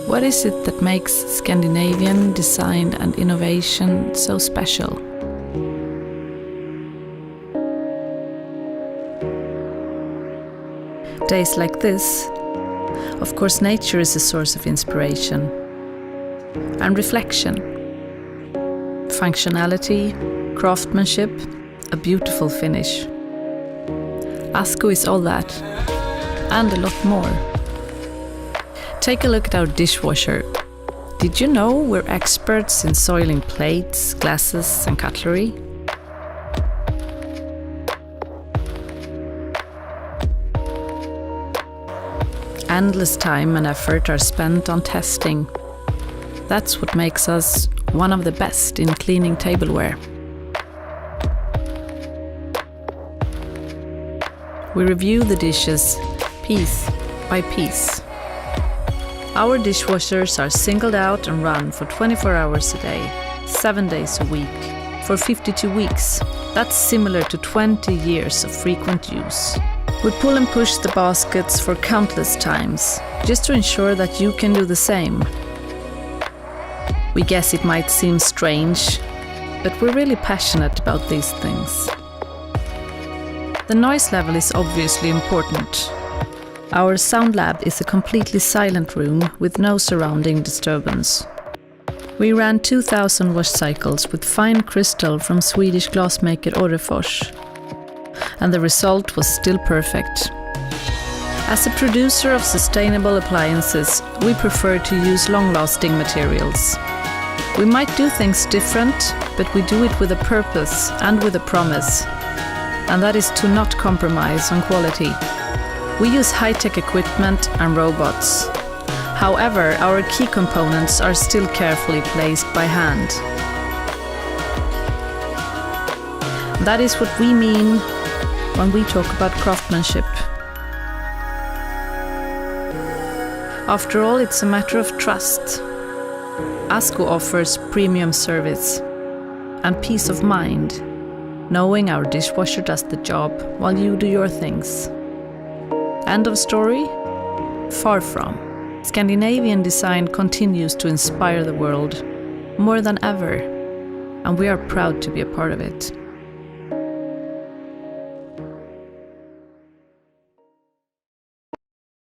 What is it that makes Scandinavian design and innovation so special? Days like this, of course, nature is a source of inspiration and reflection. Functionality, craftsmanship, a beautiful finish. ASKO is all that, and a lot more. Take a look at our dishwasher. Did you know we're experts in soiling plates, glasses, and cutlery? Endless time and effort are spent on testing. That's what makes us one of the best in cleaning tableware. We review the dishes piece by piece. Our dishwashers are singled out and run for 24 hours a day, 7 days a week, for 52 weeks. That's similar to 20 years of frequent use. We pull and push the baskets for countless times, just to ensure that you can do the same. We guess it might seem strange, but we're really passionate about these things. The noise level is obviously important. Our sound lab is a completely silent room with no surrounding disturbance. We ran 2000 wash cycles with fine crystal from Swedish glassmaker Orrefors, and the result was still perfect. As a producer of sustainable appliances, we prefer to use long-lasting materials. We might do things different, but we do it with a purpose and with a promise, and that is to not compromise on quality. We use high-tech equipment and robots. However, our key components are still carefully placed by hand. That is what we mean when we talk about craftsmanship. After all, it's a matter of trust. ASKO offers premium service and peace of mind, knowing our dishwasher does the job while you do your things. End of story? Far from. Scandinavian design continues to inspire the world more than ever, and we are proud to be a part of it.